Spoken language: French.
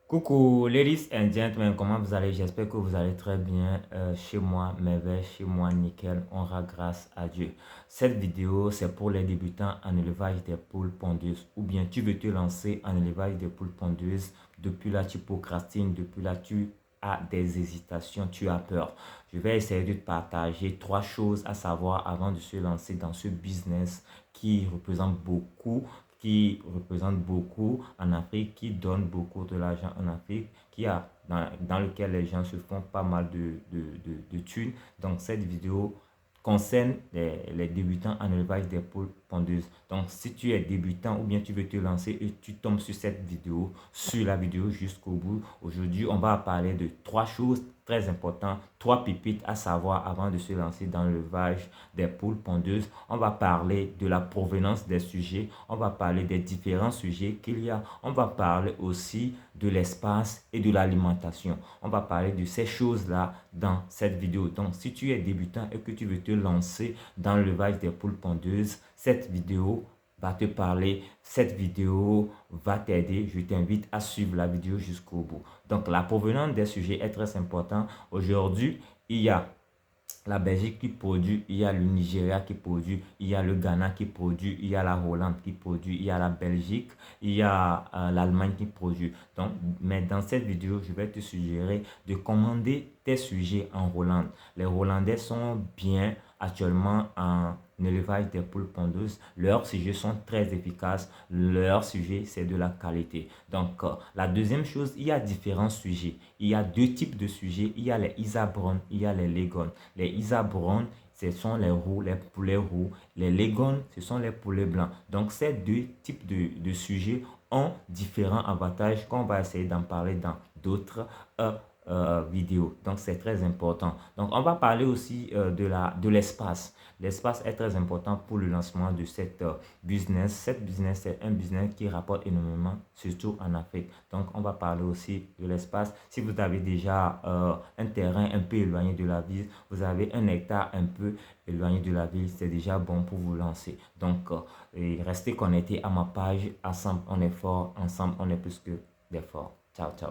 Coucou, ladies and gentlemen, comment vous allez? J'espère que vous allez très bien. Chez moi, merveille, chez moi, nickel. On rend grâce à Dieu. Cette vidéo, c'est pour les débutants en élevage des poules pondeuses. Ou bien tu veux te lancer en élevage des poules pondeuses. Depuis là, tu procrastines. Depuis là, tu as des hésitations, tu as peur. Je vais essayer de te partager trois choses à savoir avant de se lancer dans ce business qui représente beaucoup en Afrique, qui donne beaucoup de l'argent en Afrique, dans lequel les gens se font pas mal de thunes. Donc, cette vidéo concerne les débutants en élevage des poules pondeuses. Donc, si tu es débutant ou bien tu veux te lancer et tu tombes sur cette vidéo, sur la vidéo jusqu'au bout, aujourd'hui, on va parler de trois choses très importantes, trois pépites à savoir avant de se lancer dans l'élevage des poules pondeuses. On va parler de la provenance des sujets, on va parler des différents sujets qu'il y a, on va parler aussi de l'espace et de l'alimentation. On va parler de ces choses-là dans cette vidéo. Donc, si tu es débutant et que tu veux te lancer dans l'élevage des poules pondeuses, cette vidéo va te parler, cette vidéo va t'aider. Je t'invite à suivre la vidéo jusqu'au bout. Donc, la provenance des sujets est très importante. Aujourd'hui, il y a la Belgique qui produit, il y a le Nigeria qui produit, il y a le Ghana qui produit, il y a la Hollande qui produit, il y a la Belgique, il y a l'Allemagne qui produit. Donc, mais dans cette vidéo, je vais te suggérer de commander tes sujets en Hollande. Les Hollandais sont bien actuellement en élevage des poules pondeuses. Leurs sujets sont très efficaces. Leur sujet, c'est de la qualité. Donc, la deuxième chose, il y a différents sujets. Il y a deux types de sujets. Il y a les Isa Brown, il y a les Leghorn. Les Isa Brown, ce sont les roux, les poulets roux. Les Leghorn, ce sont les poulets blancs. Donc, ces deux types de sujets ont différents avantages qu'on va essayer d'en parler dans d'autres vidéo. Donc, c'est très important. Donc, on va parler aussi de l'espace. L'espace est très important pour le lancement de cette business. Cette business, c'est un business qui rapporte énormément, surtout en Afrique. Donc, on va parler aussi de l'espace. Si vous avez déjà un terrain un peu éloigné de la ville, vous avez un hectare un peu éloigné de la ville, c'est déjà bon pour vous lancer. Donc, restez connectés à ma page. Ensemble, on est fort. Ensemble, on est plus que des forts. Ciao, ciao.